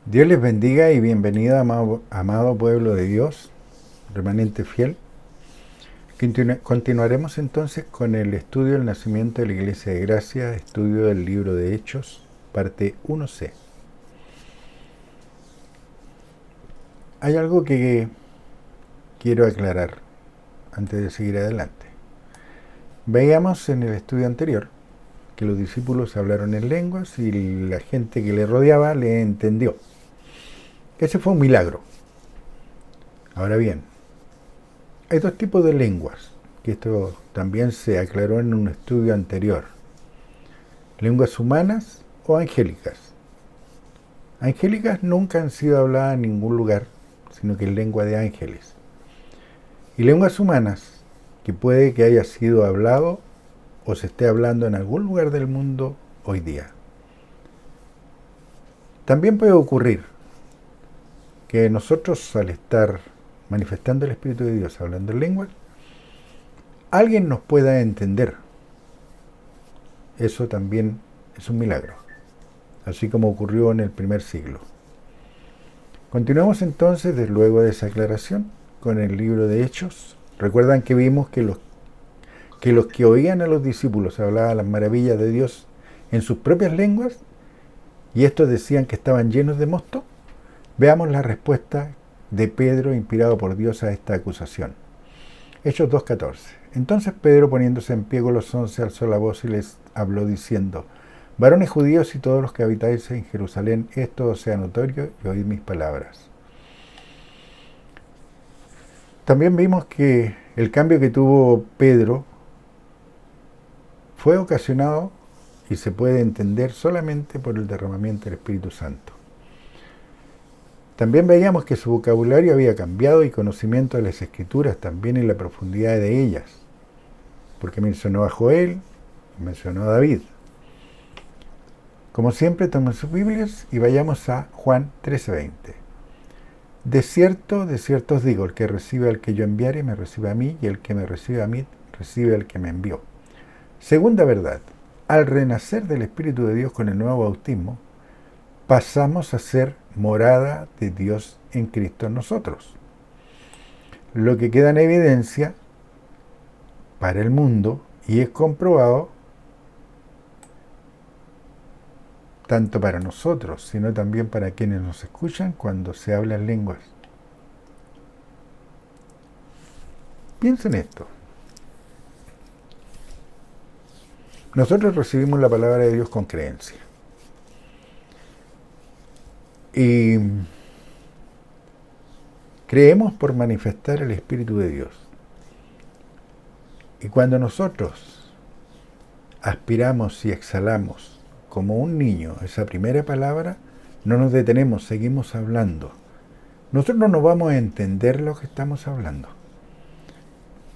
Dios les bendiga y bienvenido, amado pueblo de Dios, remanente fiel. Continuaremos entonces con el estudio del nacimiento de la Iglesia de Gracia, estudio del libro de Hechos, parte 1C. Hay algo que quiero aclarar antes de seguir adelante. Veíamos en el estudio anterior que los discípulos hablaron en lenguas y la gente que le rodeaba le entendió. Ese fue un milagro. Ahora bien, hay dos tipos de lenguas, que esto también se aclaró en un estudio anterior. Lenguas humanas o angélicas. Angélicas nunca han sido habladas en ningún lugar, sino que es lengua de ángeles. Y lenguas humanas, que puede que haya sido hablado o se esté hablando en algún lugar del mundo hoy día. También puede ocurrir que nosotros, al estar manifestando el Espíritu de Dios hablando en lenguas, alguien nos pueda entender. Eso también es un milagro, así como ocurrió en el primer siglo. Continuamos entonces, luego de esa aclaración, con el libro de Hechos. Recuerdan que vimos que los que oían a los discípulos hablaban las maravillas de Dios en sus propias lenguas, y estos decían que estaban llenos de mosto. Veamos la respuesta de Pedro, inspirado por Dios, a esta acusación. Hechos 2:14. Entonces Pedro, poniéndose en pie con los 11, alzó la voz y les habló diciendo: varones judíos y todos los que habitáis en Jerusalén, esto os sea notorio y oíd mis palabras. También vimos que el cambio que tuvo Pedro fue ocasionado y se puede entender solamente por el derramamiento del Espíritu Santo. También veíamos que su vocabulario había cambiado y conocimiento de las Escrituras también en la profundidad de ellas, porque mencionó a Joel, mencionó a David. Como siempre, tomen sus Biblias y vayamos a Juan 13:20. De cierto os digo, el que recibe al que yo enviare, me recibe a mí, y el que me recibe a mí, recibe al que me envió. Segunda verdad, al renacer del Espíritu de Dios con el nuevo bautismo, pasamos a ser morada de Dios en Cristo en nosotros. Lo que queda en evidencia para el mundo y es comprobado tanto para nosotros, sino también para quienes nos escuchan cuando se habla en lenguas. Piensen esto. Nosotros recibimos la palabra de Dios con creencia. Y creemos por manifestar el Espíritu de Dios. Y cuando nosotros aspiramos y exhalamos como un niño esa primera palabra, no nos detenemos, seguimos hablando. Nosotros no vamos a entender lo que estamos hablando,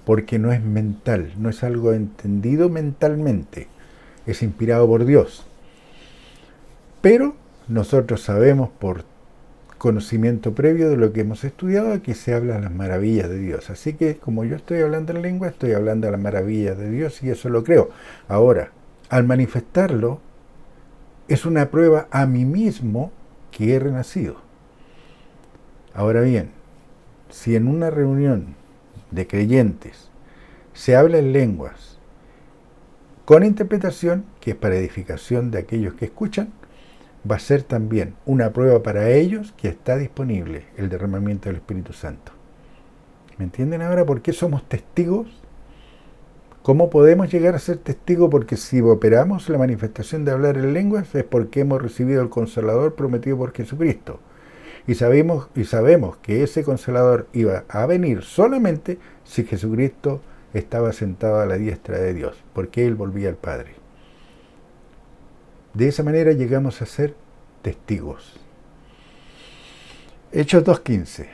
porque no es mental, no es algo entendido mentalmente, es inspirado por Dios. Pero nosotros sabemos por conocimiento previo de lo que hemos estudiado que se habla de las maravillas de Dios. Así que como yo estoy hablando en lengua, estoy hablando de las maravillas de Dios y eso lo creo. Ahora, al manifestarlo, es una prueba a mí mismo que he renacido. Ahora bien, si en una reunión de creyentes se habla en lenguas con interpretación, que es para edificación de aquellos que escuchan, va a ser también una prueba para ellos que está disponible el derramamiento del Espíritu Santo. ¿Me entienden ahora por qué somos testigos? ¿Cómo podemos llegar a ser testigos? Porque si operamos la manifestación de hablar en lenguas es porque hemos recibido el Consolador prometido por Jesucristo. Y sabemos que ese Consolador iba a venir solamente si Jesucristo estaba sentado a la diestra de Dios, porque Él volvía al Padre. De esa manera llegamos a ser testigos. Hechos 2:15.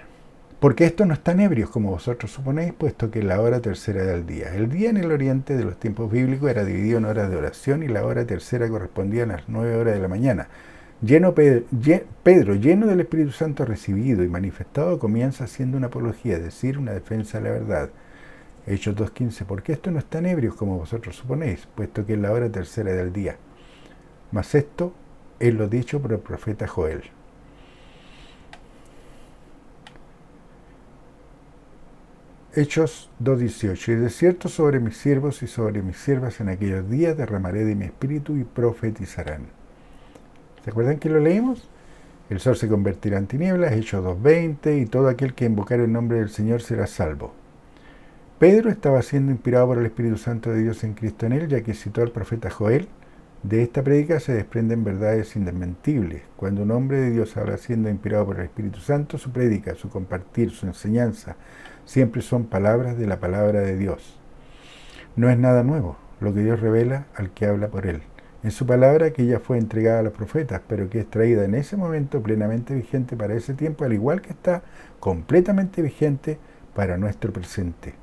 Porque estos no están ebrios como vosotros suponéis, puesto que la hora tercera del día. El día en el oriente de los tiempos bíblicos era dividido en horas de oración y la hora tercera correspondía a las 9 horas de la mañana. Pedro, lleno del Espíritu Santo recibido y manifestado, comienza haciendo una apología, es decir, una defensa de la verdad. Hechos 2:15. Porque estos no están ebrios como vosotros suponéis, puesto que es la hora tercera del día. Mas esto es lo dicho por el profeta Joel. Hechos 2:18. Y de cierto sobre mis siervos y sobre mis siervas en aquellos días derramaré de mi espíritu y profetizarán. ¿Se acuerdan que lo leímos? El sol se convertirá en tinieblas, Hechos 2:20, y todo aquel que invocara el nombre del Señor será salvo. Pedro estaba siendo inspirado por el Espíritu Santo de Dios en Cristo en él, ya que citó al profeta Joel. De esta prédica se desprenden verdades indesmentibles. Cuando un hombre de Dios habla siendo inspirado por el Espíritu Santo, su prédica, su compartir, su enseñanza, siempre son palabras de la palabra de Dios. No es nada nuevo lo que Dios revela al que habla por él. En su palabra que ya fue entregada a los profetas, pero que es traída en ese momento plenamente vigente para ese tiempo, al igual que está completamente vigente para nuestro presente.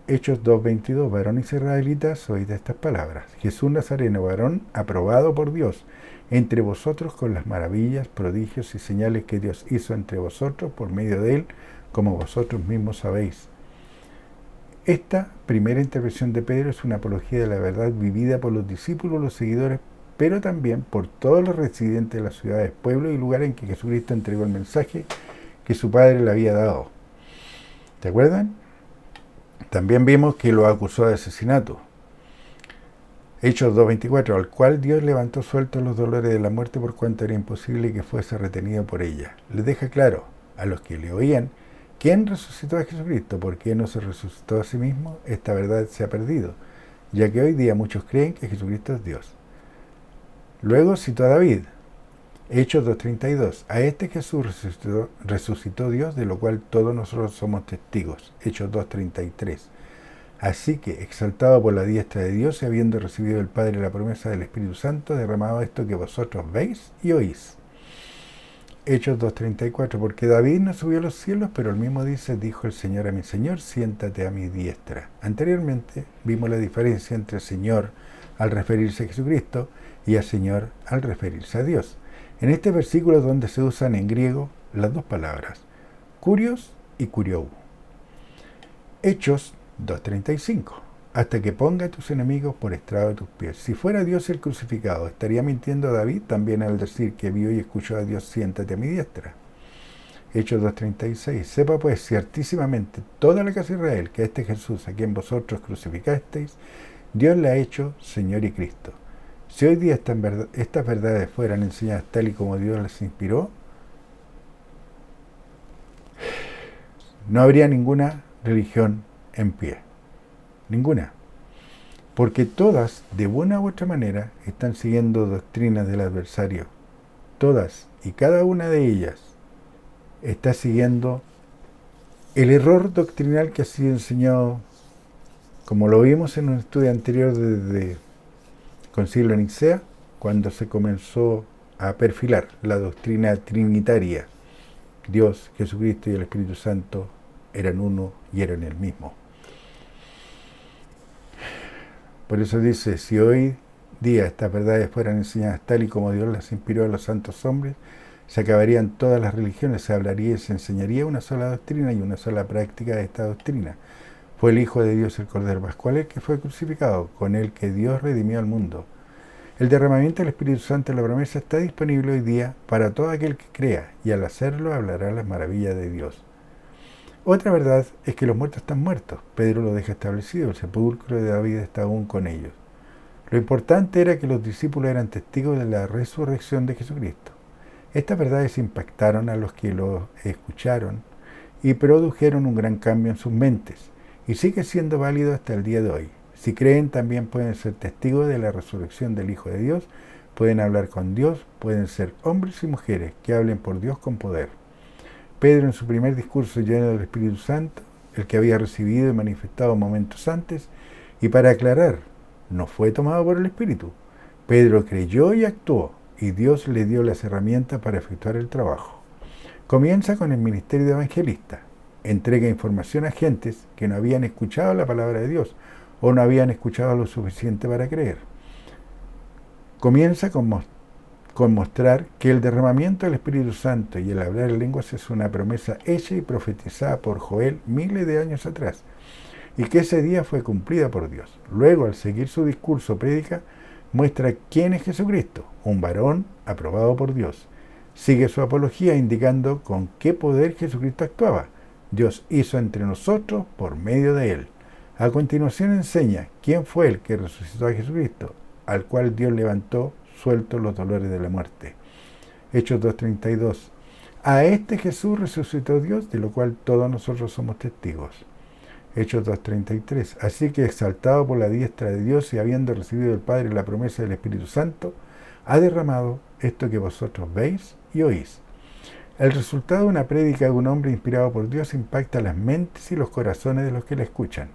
Hechos 2:22. Varones israelitas, oíd estas palabras. Jesús Nazareno, varón aprobado por Dios entre vosotros con las maravillas, prodigios y señales que Dios hizo entre vosotros por medio de él, como vosotros mismos sabéis. Esta primera intervención de Pedro es una apología de la verdad vivida por los discípulos, los seguidores, pero también por todos los residentes de las ciudades, pueblos y lugares en que Jesucristo entregó el mensaje que su Padre le había dado. ¿Te acuerdan? También vimos que lo acusó de asesinato. Hechos 2:24, al cual Dios levantó sueltos los dolores de la muerte por cuanto era imposible que fuese retenido por ella. Les deja claro a los que le oían quién resucitó a Jesucristo, porque no se resucitó a sí mismo. Esta verdad se ha perdido, ya que hoy día muchos creen que Jesucristo es Dios. Luego citó a David, Hechos 2:32, a este Jesús resucitó Dios, de lo cual todos nosotros somos testigos. Hechos 2:33. Así que, exaltado por la diestra de Dios y habiendo recibido del Padre la promesa del Espíritu Santo, derramado esto que vosotros veis y oís. Hechos 2:34, porque David no subió a los cielos, pero él mismo dice, dijo el Señor a mi Señor, siéntate a mi diestra. Anteriormente vimos la diferencia entre Señor al referirse a Jesucristo y a Señor al referirse a Dios. En este versículo es donde se usan en griego las dos palabras, kurios y kuriou. Hechos 2:35, hasta que ponga a tus enemigos por estrado de tus pies. Si fuera Dios el crucificado, ¿estaría mintiendo a David también al decir que vio y escuchó a Dios, siéntate a mi diestra? Hechos 2:36, sepa pues ciertísimamente toda la casa de Israel que este Jesús a quien vosotros crucificasteis, Dios le ha hecho Señor y Cristo. Si hoy día estas verdades fueran enseñadas tal y como Dios las inspiró, no habría ninguna religión en pie. Ninguna. Porque todas, de una u otra manera, están siguiendo doctrinas del adversario. Todas y cada una de ellas está siguiendo el error doctrinal que ha sido enseñado, como lo vimos en un estudio anterior desde Concilio de Nicea, cuando se comenzó a perfilar la doctrina trinitaria. Dios, Jesucristo y el Espíritu Santo eran uno y eran el mismo. Por eso dice, si hoy día estas verdades fueran enseñadas tal y como Dios las inspiró a los santos hombres, se acabarían todas las religiones, se hablaría y se enseñaría una sola doctrina y una sola práctica de esta doctrina. Fue el Hijo de Dios, el Cordero Pascual, el que fue crucificado, con el que Dios redimió al mundo. El derramamiento del Espíritu Santo en la promesa está disponible hoy día para todo aquel que crea, y al hacerlo hablará las maravillas de Dios. Otra verdad es que los muertos están muertos. Pedro lo deja establecido, el sepulcro de David está aún con ellos. Lo importante era que los discípulos eran testigos de la resurrección de Jesucristo. Estas verdades impactaron a los que lo escucharon y produjeron un gran cambio en sus mentes, y sigue siendo válido hasta el día de hoy. Si creen, también pueden ser testigos de la resurrección del Hijo de Dios, pueden hablar con Dios, pueden ser hombres y mujeres que hablen por Dios con poder. Pedro, en su primer discurso lleno del Espíritu Santo, el que había recibido y manifestado momentos antes, y para aclarar, no fue tomado por el Espíritu. Pedro creyó y actuó, y Dios le dio las herramientas para efectuar el trabajo. Comienza con el ministerio de evangelista. Entrega información a gentes que no habían escuchado la palabra de Dios o no habían escuchado lo suficiente para creer. Comienza con mostrar que el derramamiento del Espíritu Santo y el hablar en lenguas es una promesa hecha y profetizada por Joel miles de años atrás, y que ese día fue cumplida por Dios. Luego, al seguir su discurso prédica, muestra quién es Jesucristo, un varón aprobado por Dios. Sigue su apología indicando con qué poder Jesucristo actuaba, Dios hizo entre nosotros por medio de él. A continuación enseña quién fue el que resucitó a Jesucristo, al cual Dios levantó sueltos los dolores de la muerte. Hechos 2:32. A este Jesús resucitó Dios, de lo cual todos nosotros somos testigos. Hechos 2:33. Así que exaltado por la diestra de Dios y habiendo recibido del Padre la promesa del Espíritu Santo, ha derramado esto que vosotros veis y oís. El resultado de una prédica de un hombre inspirado por Dios impacta las mentes y los corazones de los que la escuchan,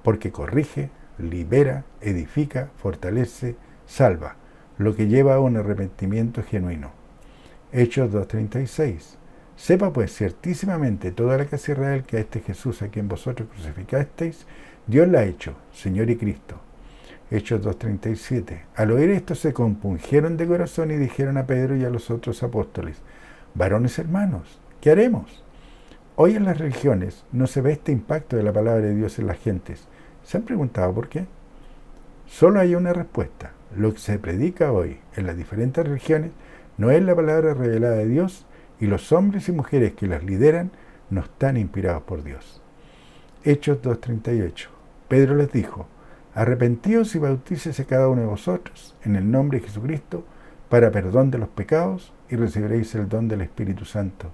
porque corrige, libera, edifica, fortalece, salva, lo que lleva a un arrepentimiento genuino. Hechos 2:36. Sepa pues ciertísimamente toda la casa de Israel que a este Jesús a quien vosotros crucificasteis, Dios la ha hecho, Señor y Cristo. Hechos 2:37. Al oír esto se compungieron de corazón y dijeron a Pedro y a los otros apóstoles: varones hermanos, ¿qué haremos? Hoy en las religiones no se ve este impacto de la palabra de Dios en las gentes. ¿Se han preguntado por qué? Solo hay una respuesta. Lo que se predica hoy en las diferentes religiones no es la palabra revelada de Dios, y los hombres y mujeres que las lideran no están inspirados por Dios. Hechos 2:38. Pedro les dijo: arrepentíos y bautícese cada uno de vosotros en el nombre de Jesucristo para perdón de los pecados y recibiréis el don del Espíritu Santo.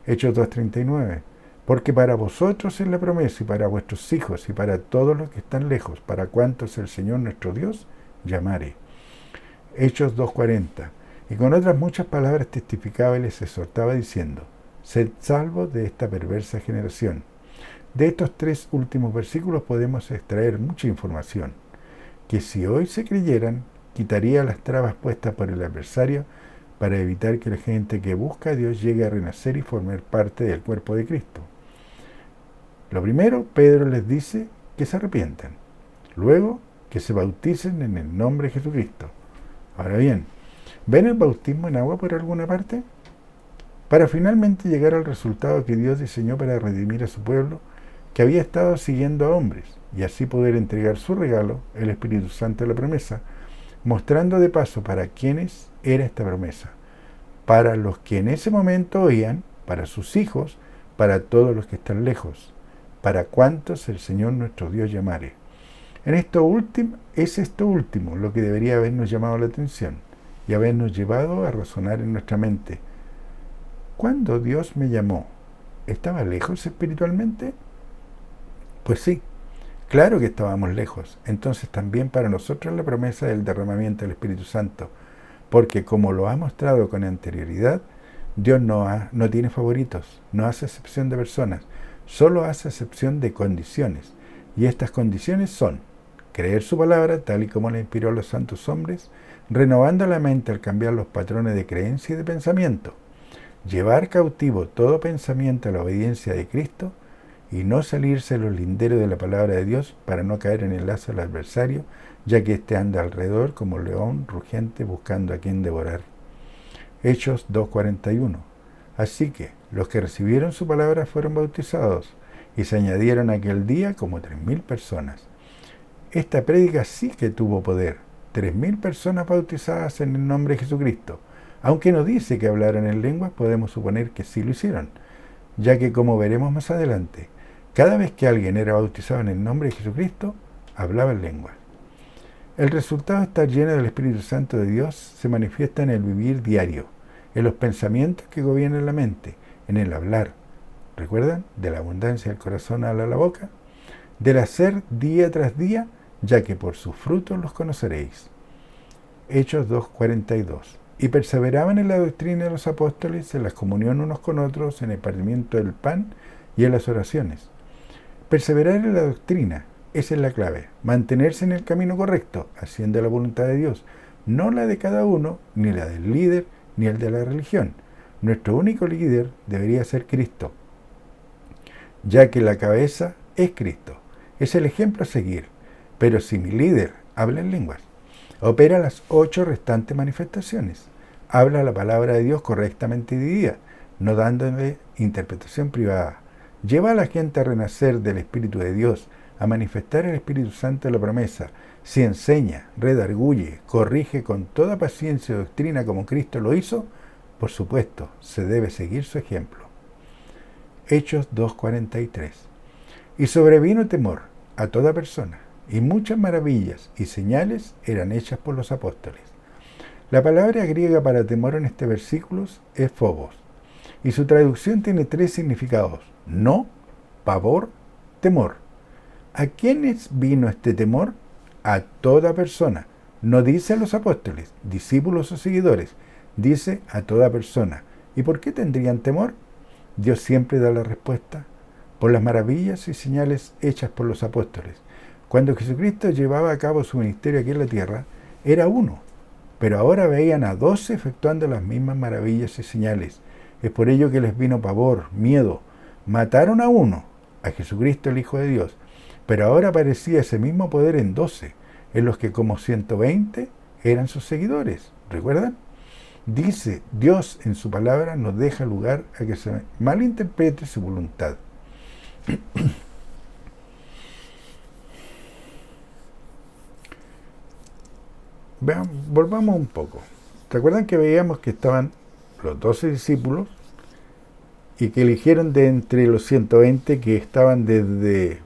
Hechos 2:39. Porque para vosotros es la promesa y para vuestros hijos y para todos los que están lejos, para cuantos el Señor nuestro Dios llamare. Hechos 2:40. Y con otras muchas palabras testificaba y les exhortaba diciendo: sed salvos de esta perversa generación. De estos tres últimos versículos podemos extraer mucha información, que si hoy se creyeran, quitaría las trabas puestas por el adversario para evitar que la gente que busca a Dios llegue a renacer y formar parte del cuerpo de Cristo. Lo primero, Pedro les dice que se arrepientan. Luego, que se bauticen en el nombre de Jesucristo. Ahora bien, ¿ven el bautismo en agua por alguna parte? Para finalmente llegar al resultado que Dios diseñó para redimir a su pueblo, que había estado siguiendo a hombres, y así poder entregar su regalo, el Espíritu Santo de la promesa, mostrando de paso para quiénes era esta promesa, para los que en ese momento oían, para sus hijos, para todos los que están lejos, para cuantos el Señor nuestro Dios llamare. Es esto último lo que debería habernos llamado la atención y habernos llevado a razonar en nuestra mente. ¿Cuándo Dios me llamó? ¿Estaba lejos espiritualmente? Pues sí, claro que estábamos lejos. Entonces también para nosotros la promesa del derramamiento del Espíritu Santo, porque como lo ha mostrado con anterioridad, Dios no tiene favoritos, no hace excepción de personas, solo hace excepción de condiciones. Y estas condiciones son: creer su palabra tal y como la inspiró a los santos hombres, renovando la mente al cambiar los patrones de creencia y de pensamiento, llevar cautivo todo pensamiento a la obediencia de Cristo y no salirse de los linderos de la palabra de Dios para no caer en el lazo del adversario, ya que éste anda alrededor como león rugiente buscando a quien devorar. Hechos 2:41. Así que los que recibieron su palabra fueron bautizados, y se añadieron aquel día como 3.000 personas. Esta prédica sí que tuvo poder. 3.000 personas bautizadas en el nombre de Jesucristo. Aunque no dice que hablaran en lenguas, podemos suponer que sí lo hicieron, ya que, como veremos más adelante, cada vez que alguien era bautizado en el nombre de Jesucristo, hablaba en lenguas. El resultado de estar lleno del Espíritu Santo de Dios se manifiesta en el vivir diario, en los pensamientos que gobiernan la mente, en el hablar. ¿Recuerdan? De la abundancia del corazón habla la boca. Del hacer día tras día, ya que por sus frutos los conoceréis. Hechos 2:42. Y perseveraban en la doctrina de los apóstoles, en la comunión unos con otros, en el partimiento del pan y en las oraciones. Perseverar en la doctrina, esa es la clave. Mantenerse en el camino correcto, haciendo la voluntad de Dios, no la de cada uno, ni la del líder, ni el de la religión. Nuestro único líder debería ser Cristo, ya que la cabeza es Cristo. Es el ejemplo a seguir. Pero si mi líder habla en lenguas, opera las 8 restantes manifestaciones, habla la palabra de Dios correctamente dividida, no dándole interpretación privada, lleva a la gente a renacer del Espíritu de Dios, a manifestar el Espíritu Santo de la promesa, si enseña, redarguye, corrige con toda paciencia y doctrina como Cristo lo hizo, por supuesto, se debe seguir su ejemplo. Hechos 2:43. Y sobrevino temor a toda persona, y muchas maravillas y señales eran hechas por los apóstoles. La palabra griega para temor en este versículo es phobos, y su traducción tiene tres significados: no, pavor, temor. ¿A quiénes vino este temor? A toda persona. No dice a los apóstoles, discípulos o seguidores, dice a toda persona. ¿Y por qué tendrían temor? Dios siempre da la respuesta: por las maravillas y señales hechas por los apóstoles. Cuando Jesucristo llevaba a cabo su ministerio aquí en la tierra, era uno, pero ahora veían a 12 efectuando las mismas maravillas y señales. Es por ello que les vino pavor, miedo. Mataron a uno, a Jesucristo el Hijo de Dios, pero ahora aparecía ese mismo poder en 12, en los que como 120 eran sus seguidores. ¿Recuerdan? Dice, Dios en su palabra nos deja lugar a que se malinterprete su voluntad. Vean, volvamos un poco. ¿Se acuerdan que veíamos que estaban los 12 discípulos y que eligieron de entre los 120 que estaban desde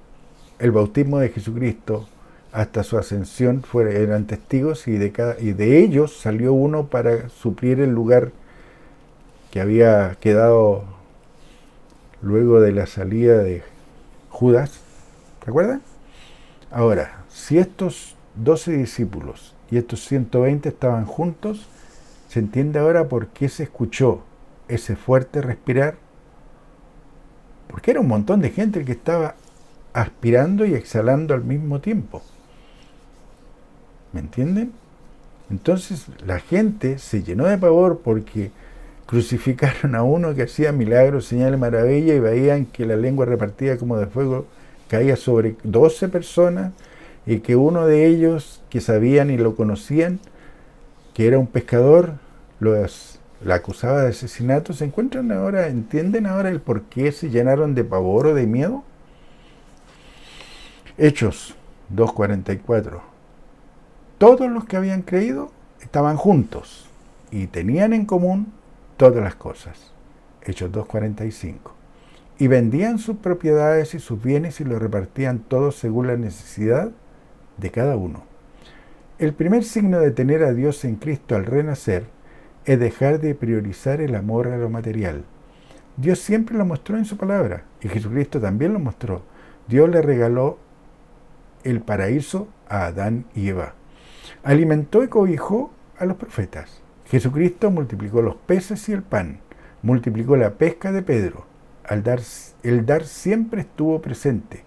el bautismo de Jesucristo hasta su ascensión, eran testigos, y de ellos salió uno para suplir el lugar que había quedado luego de la salida de Judas? ¿Se acuerdan? Ahora, si estos 12 discípulos y estos 120 estaban juntos, se entiende ahora por qué se escuchó ese fuerte respirar, porque era un montón de gente el que estaba aspirando y exhalando al mismo tiempo. ¿Me entienden? Entonces la gente se llenó de pavor porque crucificaron a uno que hacía milagros, señales, maravillas, y veían que la lengua repartida como de fuego caía sobre 12 personas, y que uno de ellos, que sabían y lo conocían, que era un pescador, la acusaba de asesinato. ¿Se encuentran ahora, entienden ahora el por qué se llenaron de pavor o de miedo? Hechos 2:44. Todos los que habían creído estaban juntos y tenían en común todas las cosas. Hechos 2:45. Y vendían sus propiedades y sus bienes y los repartían todos según la necesidad de cada uno. El primer signo de tener a Dios en Cristo al renacer es dejar de priorizar el amor a lo material. Dios siempre lo mostró en su palabra, y Jesucristo también lo mostró. Dios le regaló el paraíso a Adán y Eva. Alimentó y cobijó a los profetas. Jesucristo multiplicó los peces y el pan, multiplicó la pesca de Pedro. El dar siempre estuvo presente,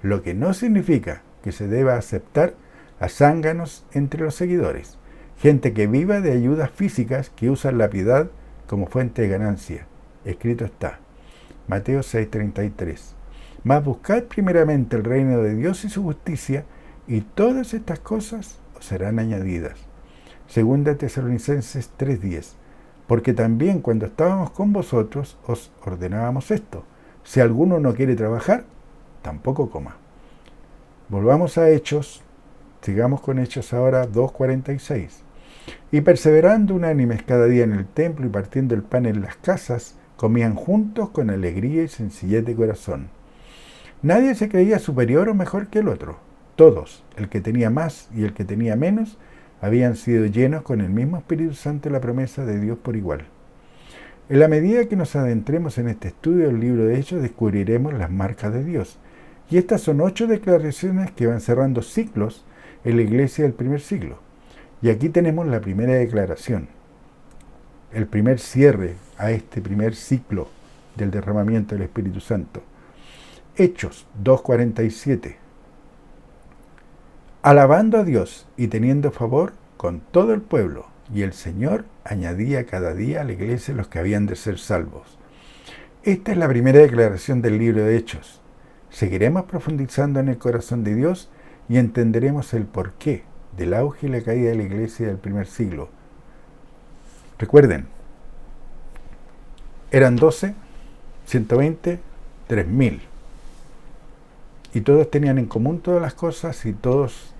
lo que no significa que se deba aceptar a zánganos entre los seguidores, gente que viva de ayudas físicas que usan la piedad como fuente de ganancia. Escrito está, Mateo 6:33. Mas buscad primeramente el reino de Dios y su justicia, y todas estas cosas os serán añadidas. Segunda Tesalonicenses 3:10. Porque también cuando estábamos con vosotros os ordenábamos esto: si alguno no quiere trabajar, tampoco coma. Volvamos a Hechos, sigamos con Hechos ahora 2:46. Y perseverando unánimes cada día en el templo y partiendo el pan en las casas, comían juntos con alegría y sencillez de corazón. Nadie se creía superior o mejor que el otro. Todos, el que tenía más y el que tenía menos, habían sido llenos con el mismo Espíritu Santo y la promesa de Dios por igual. En la medida que nos adentremos en este estudio del libro de Hechos, descubriremos las marcas de Dios. Y estas son 8 declaraciones que van cerrando ciclos en la iglesia del primer siglo. Y aquí tenemos la primera declaración, el primer cierre a este primer ciclo del derramamiento del Espíritu Santo. Hechos 2:47. Alabando a Dios y teniendo favor con todo el pueblo, y el Señor añadía cada día a la iglesia los que habían de ser salvos. Esta es la primera declaración del libro de Hechos. Seguiremos profundizando en el corazón de Dios y entenderemos el porqué del auge y la caída de la iglesia del primer siglo. Recuerden, eran 12, 120, 3000. Y todos tenían en común todas las cosas, y todos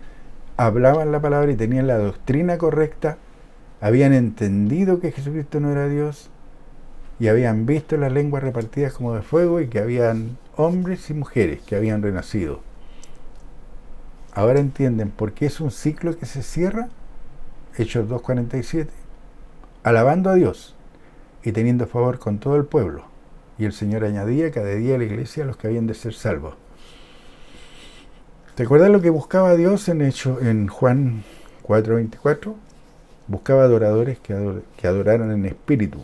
hablaban la palabra y tenían la doctrina correcta, habían entendido que Jesucristo no era Dios, y habían visto las lenguas repartidas como de fuego y que habían hombres y mujeres que habían renacido. Ahora entienden por qué es un ciclo que se cierra, Hechos 2:47, alabando a Dios y teniendo favor con todo el pueblo. Y el Señor añadía cada día a la iglesia a los que habían de ser salvos. ¿Te acuerdas lo que buscaba Dios en Juan 4:24? Buscaba adoradores que adoraran en espíritu.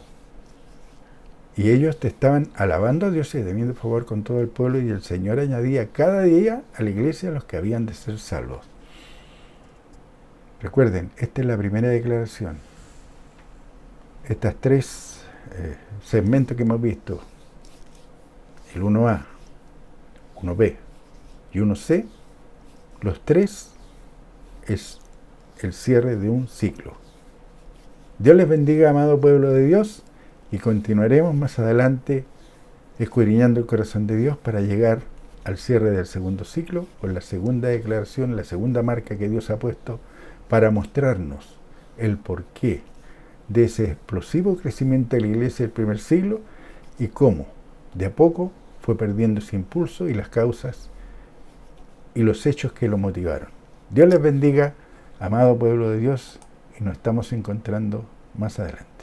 Y ellos te estaban alabando a Dios y teniendo favor con todo el pueblo, y el Señor añadía cada día a la iglesia a los que habían de ser salvos. Recuerden, esta es la primera declaración. Estas tres segmentos que hemos visto, el 1A, 1B y 1C, los tres es el cierre de un ciclo. Dios les bendiga, amado pueblo de Dios, y continuaremos más adelante escudriñando el corazón de Dios para llegar al cierre del segundo ciclo, con la segunda declaración, la segunda marca que Dios ha puesto para mostrarnos el porqué de ese explosivo crecimiento de la iglesia del primer siglo y cómo de a poco fue perdiendo ese impulso y las causas y los hechos que lo motivaron. Dios les bendiga, amado pueblo de Dios, y nos estamos encontrando más adelante.